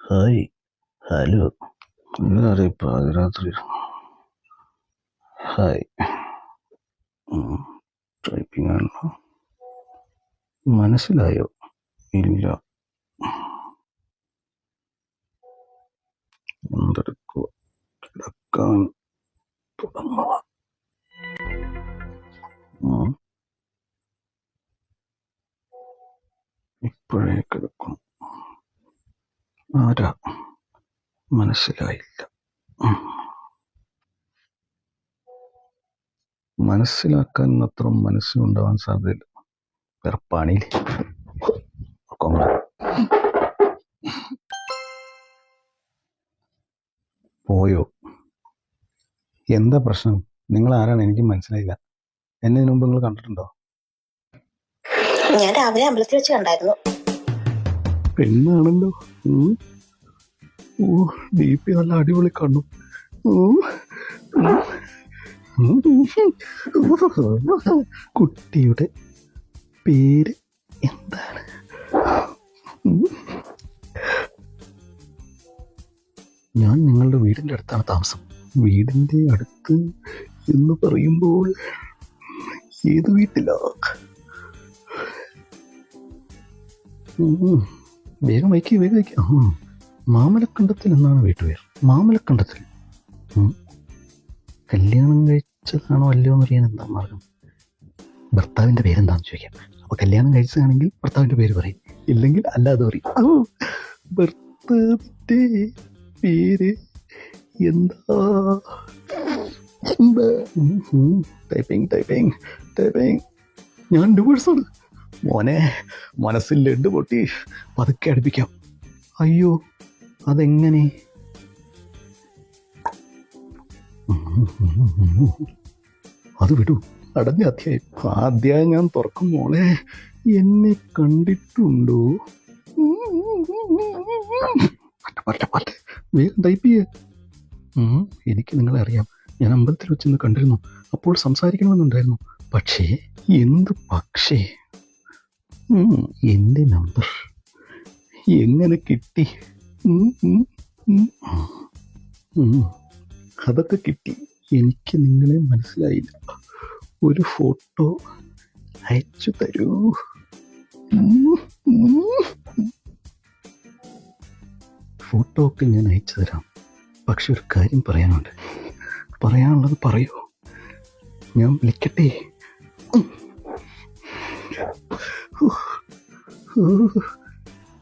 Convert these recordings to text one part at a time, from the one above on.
Hi, hello, എല്ലാവരും പാതിരാത്രി. Hi, typing ആണല്ലോ. മനസ്സിലായോ? ഇല്ല. എന്തെടുക്കുക? കിടക്കാൻ തുടങ്ങുക. ഇപ്പോഴേ കിടക്കണം. ആരാ? മനസ്സിലായില്ല. മനസ്സിലാക്കാൻ മാത്രം മനസ്സിലുണ്ടാവാൻ സാധ്യതയില്ല. വേറെ പണിയിൽ പോയോ? എന്താ പ്രശ്നം? നിങ്ങൾ ആരാണ്? എനിക്ക് മനസ്സിലായില്ല. എന്നെ ഇതിനു മുമ്പ് നിങ്ങൾ കണ്ടിട്ടുണ്ടോ? ഞാൻ രാവിലെ അമ്പലത്തിൽ വെച്ച് കണ്ടായിരുന്നു. പെണ്ണാണല്ലോ. DP നല്ല അടിപൊളി കണ്ണു. കുട്ടിയുടെ പേര് എന്താണ്? ഞാൻ നിങ്ങളുടെ വീടിൻ്റെ അടുത്താണ് താമസം. വീടിൻ്റെ അടുത്ത് എന്ന് പറയുമ്പോൾ ഏത് വീട്ടിലാ? വേഗം വയ്ക്കുക. മാമലക്കണ്ടത്തിൽ എന്നാണ് വീട്ടുപേർ. മാമലക്കണ്ടത്തിൽ. കല്യാണം കഴിച്ചതാണോ അല്ലയോ എന്നറിയാൻ എന്താ മാർഗം? ഭർത്താവിൻ്റെ പേരെന്താണെന്ന് ചോദിക്കാം. അപ്പോൾ കല്യാണം കഴിച്ചതാണെങ്കിൽ ഭർത്താവിൻ്റെ പേര് പറയും, ഇല്ലെങ്കിൽ അല്ലാതെ പറയും. ഭർത്താവിൻ്റെ പേര് എന്താ? ടൈപ്പിംഗ്. ഞാൻ ഡിവോഴ്സാണ് മോനെ. മനസ്സിൽ ലഡ് പൊട്ടി പതുക്കെ അടുപ്പിക്കാം. അയ്യോ, അതെങ്ങനെ? അത് വിടൂ. അടഞ്ഞ അധ്യായം. ആദ്യം ഞാൻ തുറക്കും മോളെ. എന്നെ കണ്ടിട്ടുണ്ടോ? പറ്റ വേഗം ടൈപ്പ് ചെയ്യേ. എനിക്ക് നിങ്ങളെ അറിയാം. ഞാൻ അമ്പലത്തിൽ വെച്ചെന്ന് കണ്ടിരുന്നു. അപ്പോൾ സംസാരിക്കണമെന്നുണ്ടായിരുന്നു. പക്ഷേ എന്ത് പക്ഷേ? എൻ്റെ നമ്പർ എങ്ങനെ കിട്ടി? അതൊക്കെ കിട്ടി. എനിക്ക് നിങ്ങളെ മനസ്സിലായില്ല. ഒരു ഫോട്ടോ അയച്ചു തരൂ. ഫോട്ടോ ഒക്കെ ഞാൻ അയച്ചു തരാം. പക്ഷെ ഒരു കാര്യം പറയാനുണ്ട്. പറയാനുള്ളത് പറയൂ. ഞാൻ വിളിക്കട്ടെ?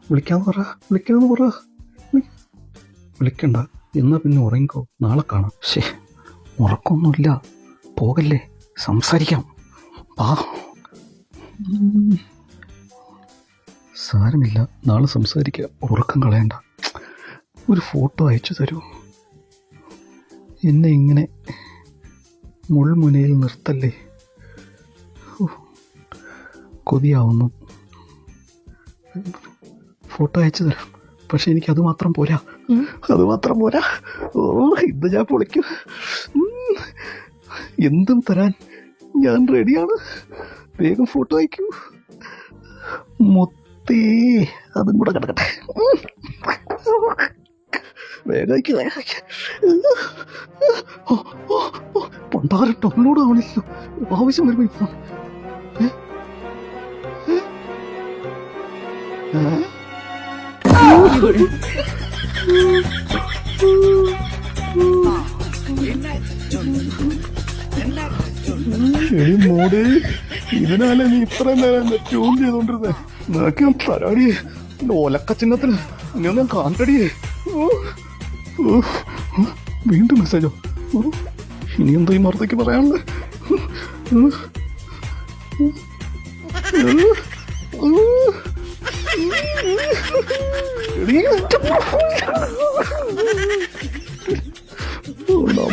വിളിക്കാന്ന് പറ. വിളിക്കണ്ട. എന്നാ പിന്നെ ഉറങ്ങിക്കോ. നാളെ കാണാം. ഉറക്കൊന്നുമില്ല. പോകല്ലേ, സംസാരിക്കാം. സാരമില്ല, നാളെ സംസാരിക്കാം. ഉറക്കം കളയണ്ട. ഒരു ഫോട്ടോ അയച്ചു തരൂ. എന്നെ ഇങ്ങനെ മുൾമുനയിൽ നിർത്തല്ലേ. കൊതിയാവുന്നു. ഫോട്ടോ അയച്ചു തരാം. പക്ഷെ എനിക്ക് അത് മാത്രം പോരാ. ഇത് ഞാൻ പൊളിക്കും. എന്തും തരാൻ ഞാൻ റെഡിയാണ്. വേഗം ഫോട്ടോ അയക്കൂ. മൊത്തേ അതും കൂടെ കിടക്കട്ടെ. വേഗം അയക്ക്. പണ്ടാരം ഡൗൺലോഡ് ആവണില്ലോ. ആവശ്യം വരുമ്പോ ഇപ്പൊ മോഡ്. ഇതിനാലേ നീ ഇത്രയും നേരം ട്യൂൺ ചെയ്തോണ്ടിരുന്നേ. നിനക്ക് ഞാൻ തരാടിയേ. ഓലക്ക ചിഹ്നത്തിന് ഇങ്ങനെ ഞാൻ കാന്തടിയേ. വീണ്ടും മെസ്സേജോ? ഇനി എന്താ ഈ മറുതയ്ക്ക് പറയാനുള്ളത്?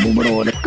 നമ്മുടെ ഓലക്ക